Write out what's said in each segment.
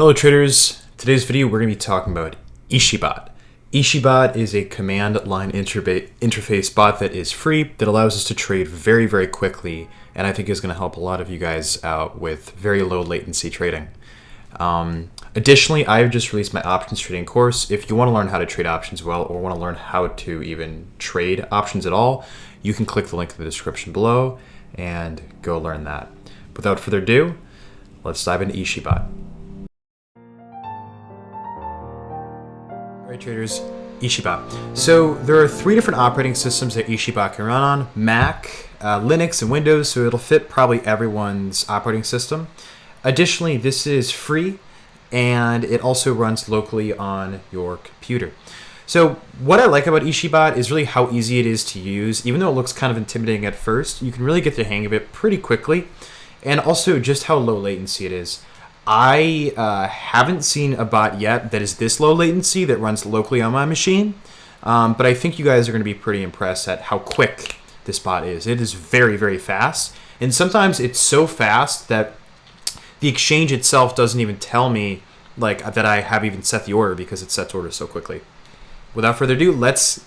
Hello traders, today's video we're going to be talking about Ichibot. Ichibot is a command line interface bot that is free that allows us to trade very quickly, and I think is going to help a lot of you guys out with very low latency trading. Additionally, I've just released my options trading course. If you want to learn how to trade options well or want to learn how to even trade options at all, you can click the link in the description below and go learn that. Without further ado, let's dive into Ichibot. Alright traders, Ichibot. So there are 3 different operating systems that Ichibot can run on: Mac, Linux, and Windows, so it'll fit probably everyone's operating system. Additionally, this is free, and it also runs locally on your computer. So what I like about Ichibot is really how easy it is to use. Even though it looks kind of intimidating at first, you can really get the hang of it pretty quickly, and also just how low latency it is. I haven't seen a bot yet that is this low latency that runs locally on my machine, but I think you guys are going to be pretty impressed at how quick this bot is. It is very fast, and sometimes it's so fast that the exchange itself doesn't even tell me like that I have even set the order because it sets orders so quickly. Without further ado, let's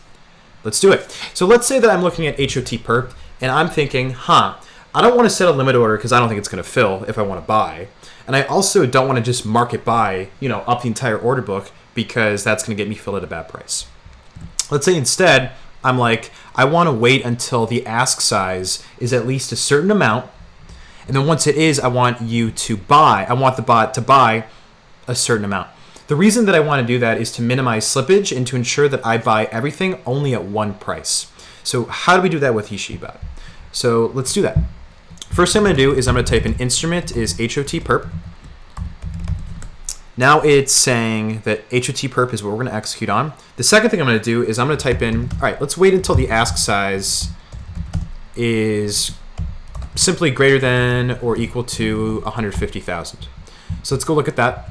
do it. So let's say that I'm looking at HOT perp and I'm thinking, I don't want to set a limit order because I don't think it's going to fill if I want to buy. And I also don't want to just market buy, up the entire order book because that's going to get me filled at a bad price. Let's say instead, I'm like, I want to wait until the ask size is at least a certain amount. And then once it is, I want you to buy. I want the bot to buy a certain amount. The reason that I want to do that is to minimize slippage and to ensure that I buy everything only at one price. So how do we do that with Ichibot? So let's do that. First thing I'm going to do is I'm going to type in instrument is HOT perp. Now it's saying that HOT perp is what we're going to execute on. The second thing I'm going to do is I'm going to type in, all right, let's wait until the ask size is simply greater than or equal to 150,000. So let's go look at that.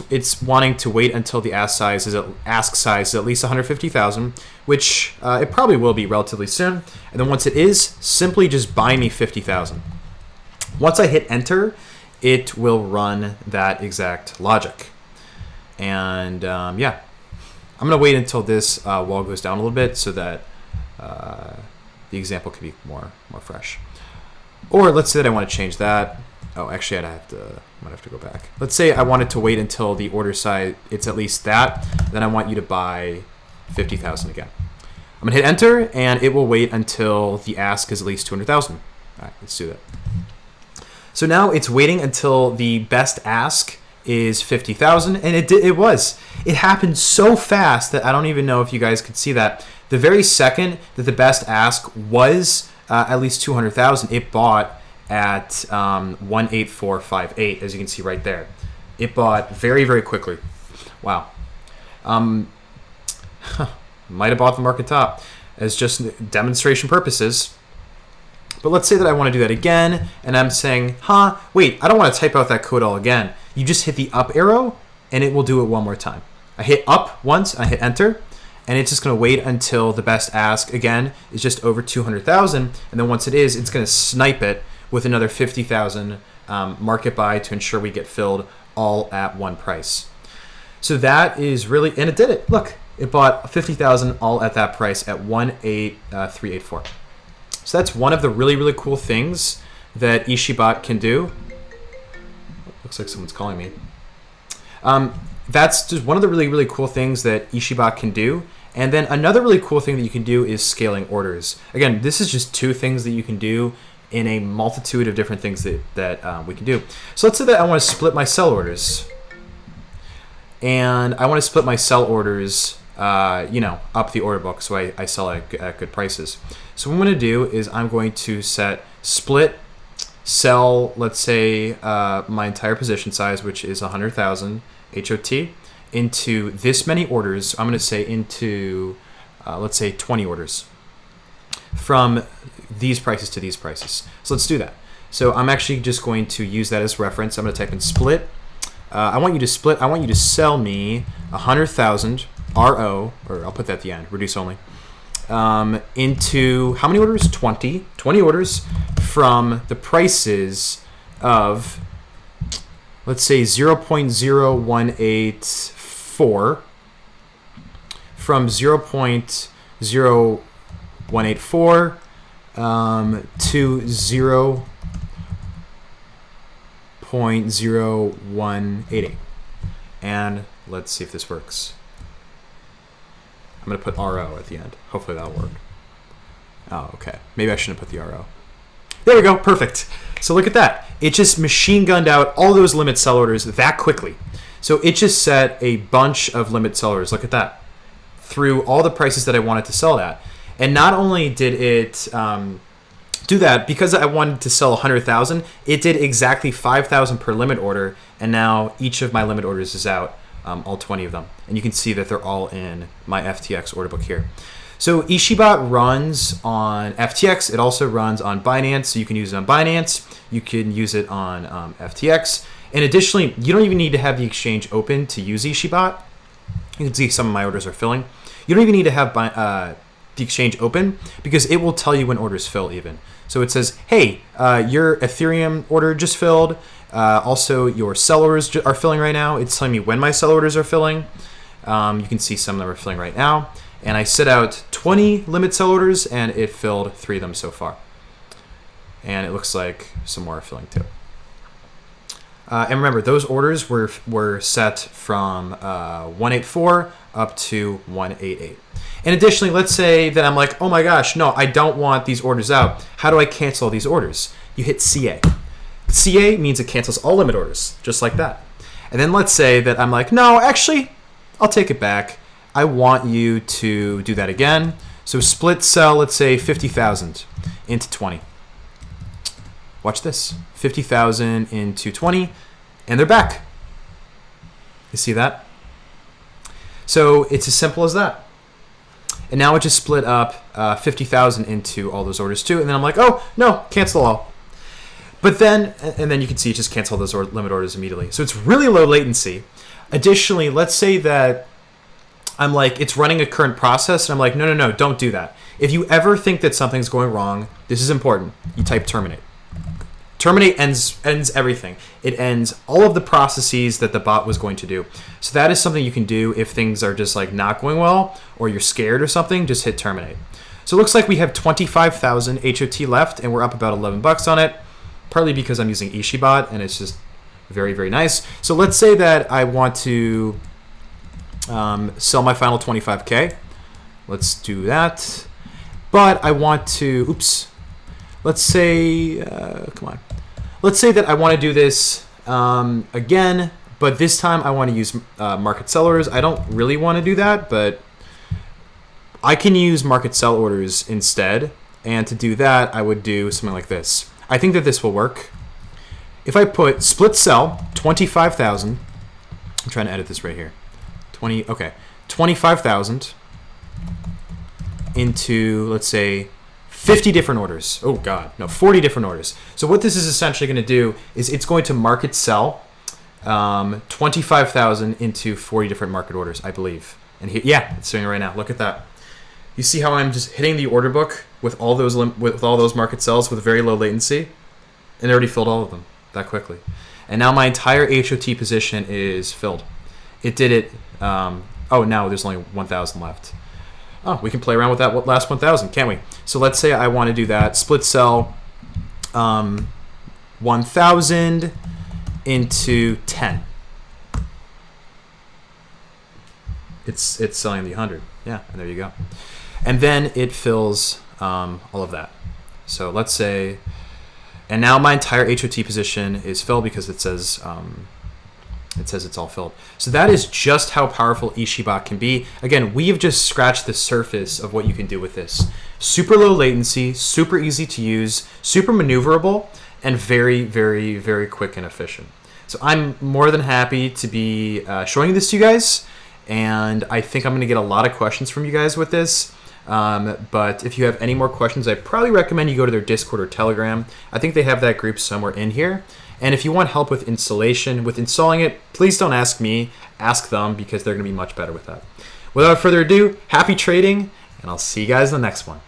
It's wanting to wait until the ask size is at least 150,000, which it probably will be relatively soon. And then once it is, simply just buy me 50,000. Once I hit enter, it will run that exact logic. And yeah, I'm gonna wait until this wall goes down a little bit so that the example can be more fresh. Or let's say that I want to change that. Oh, actually, I might have to go back. Let's say I wanted to wait until the order size it's at least that. Then I want you to buy 50,000 again. I'm gonna hit enter, and it will wait until the ask is at least 200,000. All right, let's do that. So now it's waiting until the best ask is 50,000, and it was. It happened so fast that I don't even know if you guys could see that. The very second that the best ask was at least 200,000, it bought at 18458, as you can see right there. It bought very quickly. Wow. Might have bought the market top as just demonstration purposes. But let's say that I want to do that again, and I'm saying, wait, I don't want to type out that code all again. You just hit the up arrow, and it will do it one more time. I hit up once, I hit enter, and it's just going to wait until the best ask, again, is just over 200,000, and then once it is, it's going to snipe it with another 50,000 market buy to ensure we get filled all at one price. So that is really, and it did it. Look, it bought 50,000 all at that price at 18384. So that's one of the really cool things that Ichibot can do. Looks like someone's calling me. That's just one of the really cool things that Ichibot can do. And then another really cool thing that you can do is scaling orders. Again, this is just 2 things that you can do in a multitude of different things that we can do. So let's say that I want to split my sell orders. And I want to split my sell orders up the order book so I sell at good prices. So what I'm going to do is I'm going to set split sell, let's say my entire position size, which is 100,000 HOT, into this many orders. I'm going to say into, let's say 20 orders from these prices to these prices. So let's do that. So I'm actually just going to use that as reference. I'm going to type in split. I want you to sell me 100,000 RO, or I'll put that at the end, reduce only, into how many orders? 20 orders from the prices of let's say 0.0184 from 0.0184 to 0.0188. And let's see if this works. I'm going to put RO at the end. Hopefully that'll work. Oh, okay. Maybe I shouldn't put the RO. There we go. Perfect. So look at that. It just machine gunned out all those limit sell orders that quickly. So it just set a bunch of limit sell orders. Look at that. Through all the prices that I wanted to sell at. And not only did it do that, because I wanted to sell 100,000, it did exactly 5,000 per limit order. And now each of my limit orders is out, all 20 of them. And you can see that they're all in my FTX order book here. So Ichibot runs on FTX. It also runs on Binance. So you can use it on Binance. You can use it on FTX. And additionally, you don't even need to have the exchange open to use Ichibot. You can see some of my orders are filling. You don't even need to have the exchange open because it will tell you when orders fill even. So it says, hey, your Ethereum order just filled. Also, your sell orders are filling right now. It's telling me when my sell orders are filling. You can see some of them are filling right now. And I set out 20 limit sell orders, and it filled 3 of them so far. And it looks like some more are filling too. And remember, those orders were set from 184 up to 188. And additionally, let's say that I'm like, oh my gosh, no, I don't want these orders out. How do I cancel these orders? You hit CA. CA means it cancels all limit orders, just like that. And then let's say that I'm like, no, actually, I'll take it back. I want you to do that again. So split sell, let's say 50,000 into 20. Watch this. 50,000 into 20, and they're back. You see that? So it's as simple as that. And now it just split up 50,000 into all those orders too. And then I'm like, oh, no, cancel all. But then, and then you can see it just cancel those limit orders immediately. So it's really low latency. Additionally, let's say that I'm like, it's running a current process, and I'm like, no, don't do that. If you ever think that something's going wrong, this is important. You type terminate. Terminate ends everything. It ends all of the processes that the bot was going to do. So that is something you can do if things are just like not going well, or you're scared or something, just hit terminate. So it looks like we have 25,000 HOT left, and we're up about $11 on it, partly because I'm using Ichibot, and it's just very, very nice. So let's say that I want to sell my final 25K. Let's do that. But I want to, let's say, come on. Let's say that I want to do this again, but this time I want to use market sell orders. I don't really want to do that, but I can use market sell orders instead. And to do that, I would do something like this. I think that this will work. If I put split sell 25,000, I'm trying to edit this right here. 25,000 into, let's say, 50 different orders. Oh God, no, 40 different orders. So what this is essentially going to do is it's going to market sell 25,000 into 40 different market orders, I believe. And here, yeah, it's doing it right now. Look at that. You see how I'm just hitting the order book with all those market sells with very low latency, and it already filled all of them that quickly. And now my entire HOT position is filled. It did it. Oh, now there's only 1,000 left. Oh, we can play around with that last 1,000, can't we? So let's say I want to do that. Split sell 1,000 into 10. It's selling the 100. Yeah, and there you go. And then it fills all of that. So let's say, and now my entire HOT position is filled because it says it's all filled. So that is just how powerful Ichibot can be. Again, we have just scratched the surface of what you can do with this. Super low latency, super easy to use, super maneuverable, and very, very, very quick and efficient. So I'm more than happy to be showing this to you guys, and I think I'm going to get a lot of questions from you guys with this. But if you have any more questions, I probably recommend you go to their Discord or Telegram. I think they have that group somewhere in here. And if you want help with installation, with installing it, please don't ask me, ask them, because they're going to be much better with that. Without further ado, happy trading, and I'll see you guys in the next one.